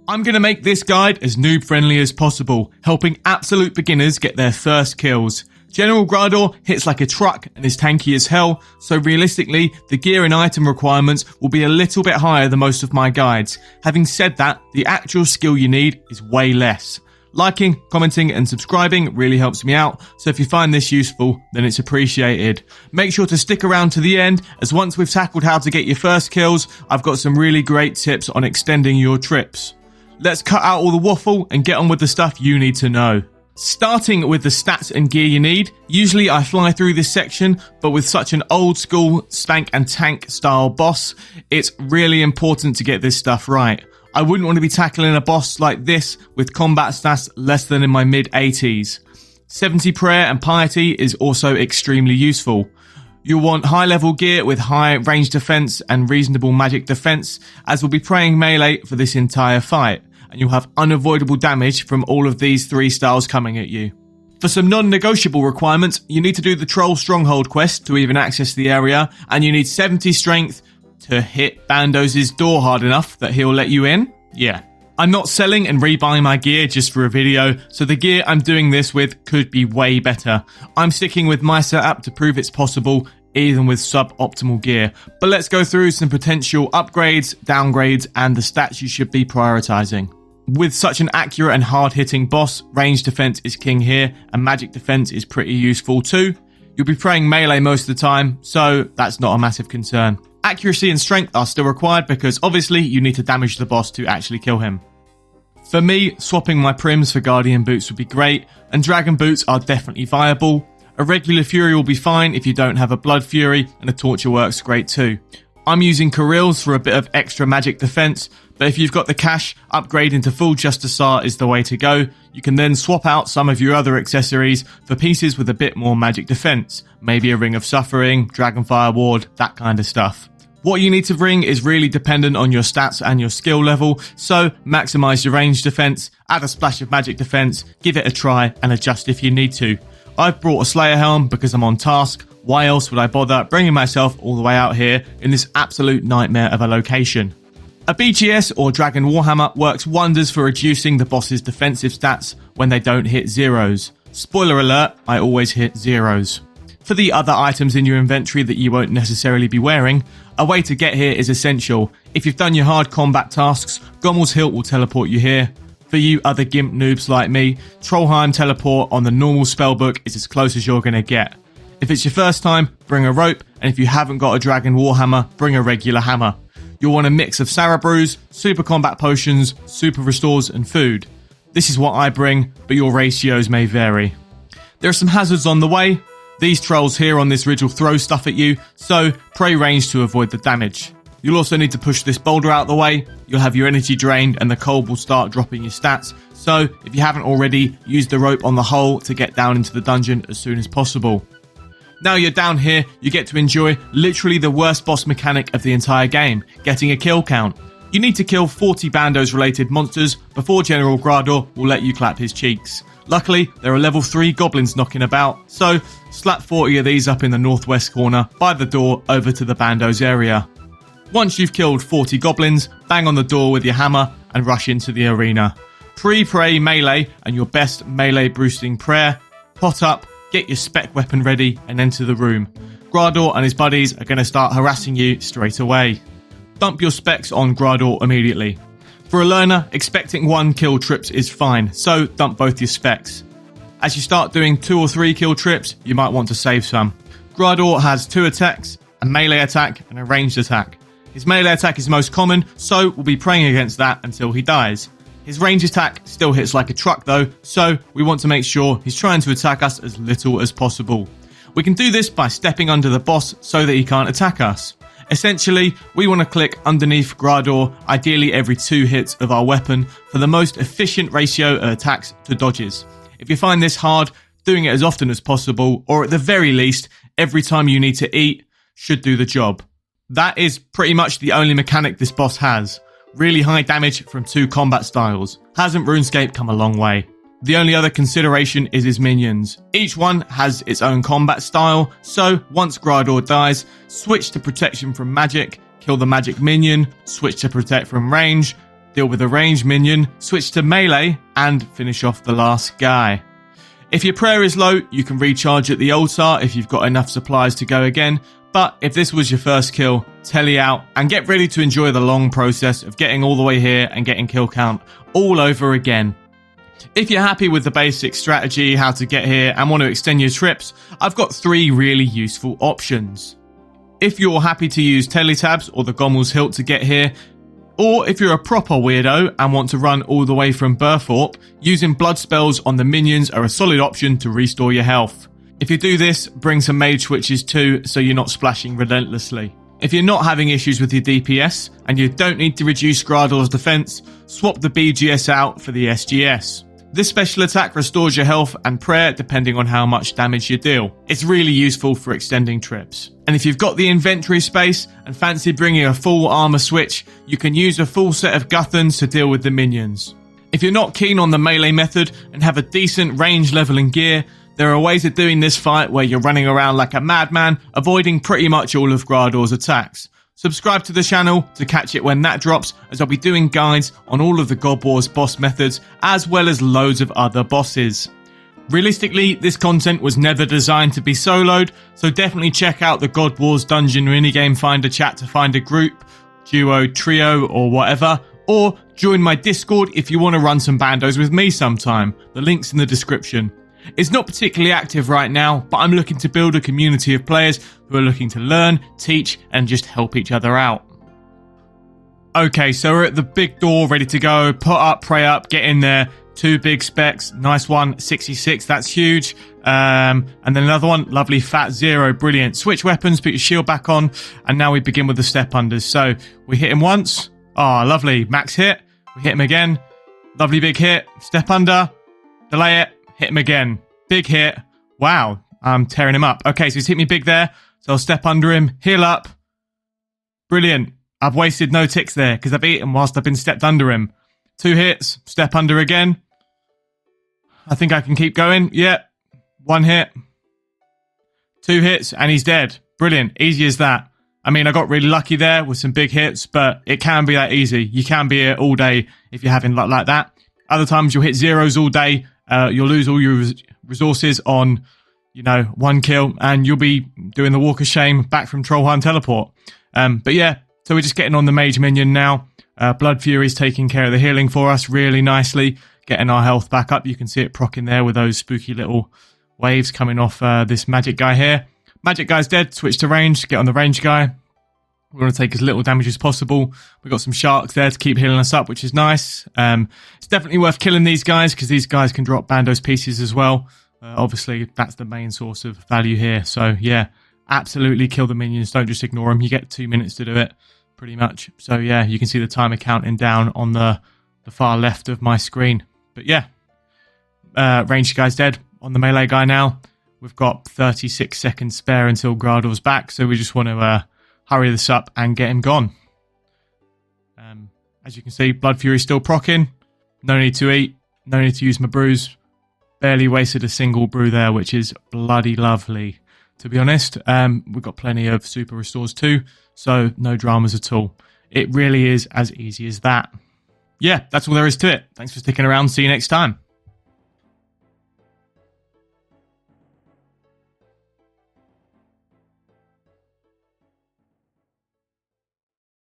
I'm going to make this guide as noob friendly as possible, helping absolute beginners get their first kills. General Graardor hits like a truck and is tanky as hell, so realistically, the gear and item requirements will be a little bit higher than most of my guides. Having said that, the actual skill you need is way less. Liking, commenting and subscribing really helps me out, so if you find this useful, then it's appreciated. Make sure to stick around to the end, as once we've tackled how to get your first kills, I've got some really great tips on extending your trips. Let's cut out all the waffle and get on with the stuff you need to know. Starting with the stats and gear you need, usually I fly through this section, but with such an old school spank and tank style boss, it's really important to get this stuff right. I wouldn't want to be tackling a boss like this with combat stats less than in my mid 80s. 70 prayer and piety is also extremely useful. You'll want high level gear with high range defense and reasonable magic defense, as we'll be praying melee for this entire fight, and you'll have unavoidable damage from all of these 3 styles coming at you. For some non-negotiable requirements, you need to do the Troll Stronghold quest to even access the area, and you need 70 strength to hit Bandos' door hard enough that he'll let you in. Yeah. I'm not selling and rebuying my gear just for a video, so the gear I'm doing this with could be way better. I'm sticking with my setup to prove it's possible, even with suboptimal gear. But let's go through some potential upgrades, downgrades, and the stats you should be prioritizing. With such an accurate and hard-hitting boss, range defense is king here, and magic defense is pretty useful too. You'll be praying melee most of the time, so that's not a massive concern. Accuracy and strength are still required because obviously you need to damage the boss to actually kill him. For me, swapping my prims for guardian boots would be great, and dragon boots are definitely viable. A regular fury will be fine if you don't have a blood fury, and a torture works great too. I'm using Karils for a bit of extra magic defense, but if you've got the cash, upgrading to full Justicar is the way to go. You can then swap out some of your other accessories for pieces with a bit more magic defense. Maybe a Ring of Suffering, Dragonfire Ward, that kind of stuff. What you need to bring is really dependent on your stats and your skill level, so maximize your range defense, add a splash of magic defense, give it a try and adjust if you need to. I've brought a Slayer helm because I'm on task. Why else would I bother bringing myself all the way out here in this absolute nightmare of a location? A BGS or Dragon Warhammer works wonders for reducing the boss's defensive stats when they don't hit zeros. Spoiler alert, I always hit zeros. For the other items in your inventory that you won't necessarily be wearing, a way to get here is essential. If you've done your hard combat tasks, Gommel's Hilt will teleport you here. For you other Gimp noobs like me, Trollheim teleport on the normal spellbook is as close as you're going to get. If it's your first time, bring a rope, and if you haven't got a Dragon Warhammer, bring a regular hammer. You'll want a mix of Sarah Brews, super combat potions, super restores and food. This is what I bring, but your ratios may vary. There are some hazards on the way. These trolls here on this ridge will throw stuff at you, so pray range to avoid the damage. You'll also need to push this boulder out the way. You'll have your energy drained and the cold will start dropping your stats, so if you haven't already, use the rope on the hole to get down into the dungeon as soon as possible. Now you're down here, you get to enjoy literally the worst boss mechanic of the entire game, getting a kill count. You need to kill 40 Bandos related monsters before General Graardor will let you clap his cheeks. Luckily, there are level 3 goblins knocking about, so slap 40 of these up in the northwest corner by the door over to the Bandos area. Once you've killed 40 goblins, bang on the door with your hammer and rush into the arena. Pre-pray melee and your best melee boosting prayer, pot up, get your spec weapon ready and enter the room. Graardor and his buddies are going to start harassing you straight away. Dump your specs on Graardor immediately. For a learner, expecting 1 kill trips is fine, so dump both your specs. As you start doing 2 or 3 kill trips, you might want to save some. Graardor has 2 attacks, a melee attack and a ranged attack. His melee attack is most common, so we'll be praying against that until he dies. His range attack still hits like a truck though, so we want to make sure he's trying to attack us as little as possible. We can do this by stepping under the boss so that he can't attack us. Essentially, we want to click underneath Graardor, ideally every 2 hits of our weapon, for the most efficient ratio of attacks to dodges. If you find this hard, doing it as often as possible, or at the very least, every time you need to eat, should do the job. That is pretty much the only mechanic this boss has. Really high damage from 2 combat styles. Hasn't RuneScape come a long way? The only other consideration is his minions. Each one has its own combat style, so once Graardor dies, switch to protection from magic, kill the magic minion, switch to protect from range, deal with a ranged minion, switch to melee, and finish off the last guy. If your prayer is low, you can recharge at the altar if you've got enough supplies to go again, but if this was your first kill, telly out and get ready to enjoy the long process of getting all the way here and getting kill count all over again. If you're happy with the basic strategy, how to get here, and want to extend your trips, I've got 3 really useful options. If you're happy to use teletabs or the Gommel's Hilt to get here, or if you're a proper weirdo and want to run all the way from Burthorpe, using blood spells on the minions are a solid option to restore your health. If you do this, bring some mage switches too, so you're not splashing relentlessly. If you're not having issues with your DPS, and you don't need to reduce Graardor's defense, swap the BGS out for the SGS. This special attack restores your health and prayer depending on how much damage you deal. It's really useful for extending trips. And if you've got the inventory space and fancy bringing a full armor switch, you can use a full set of Guthans to deal with the minions. If you're not keen on the melee method and have a decent range level and gear, there are ways of doing this fight where you're running around like a madman, avoiding pretty much all of Graardor's attacks. Subscribe to the channel to catch it when that drops, as I'll be doing guides on all of the God Wars boss methods, as well as loads of other bosses. Realistically, this content was never designed to be soloed, so definitely check out the God Wars Dungeon minigame finder chat to find a group, duo, trio, or whatever, or join my Discord if you want to run some bandos with me sometime. The link's in the description. It's not particularly active right now, but I'm looking to build a community of players who are looking to learn, teach, and just help each other out. Okay, so we're at the big door, ready to go. Put up, pray up, get in there. 2 big specs, nice one, 66, that's huge. And then another one, lovely fat 0, brilliant. Switch weapons, put your shield back on, and now we begin with the step unders. So we hit him once, lovely, max hit. We hit him again, lovely big hit, step under, delay it. Hit him again. Big hit. Wow. I'm tearing him up. Okay, so he's hit me big there. So I'll step under him. Heal up. Brilliant. I've wasted no ticks there because I've eaten whilst I've been stepped under him. 2 hits. Step under again. I think I can keep going. Yeah. 1 hit. 2 hits and he's dead. Brilliant. Easy as that. I mean, I got really lucky there with some big hits, but it can be that easy. You can be here all day if you're having luck like that. Other times you'll hit zeros all day. You'll lose all your resources on, 1 kill, and you'll be doing the walk of shame back from Trollheim teleport. But yeah, so we're just getting on the mage minion now. Blood Fury's taking care of the healing for us really nicely, getting our health back up. You can see it procking there with those spooky little waves coming off this magic guy here. Magic guy's dead, switch to range, get on the range guy. We want to take as little damage as possible. We've got some sharks there to keep healing us up, which is nice. It's definitely worth killing these guys because these guys can drop bandos pieces as well. Obviously, that's the main source of value here. So, yeah, absolutely kill the minions. Don't just ignore them. You get 2 minutes to do it, pretty much. So, yeah, you can see the timer counting down on the far left of my screen. But, yeah, ranged guy's dead. On the melee guy now, we've got 36 seconds spare until Graardor's back. So, we just want to hurry this up and get him gone. As you can see, Blood Fury still proccing. No need to eat. No need to use my brews. Barely wasted a single brew there, which is bloody lovely, to be honest. We've got plenty of super restores too, so no dramas at all. It really is as easy as that. Yeah, that's all there is to it. Thanks for sticking around. See you next time.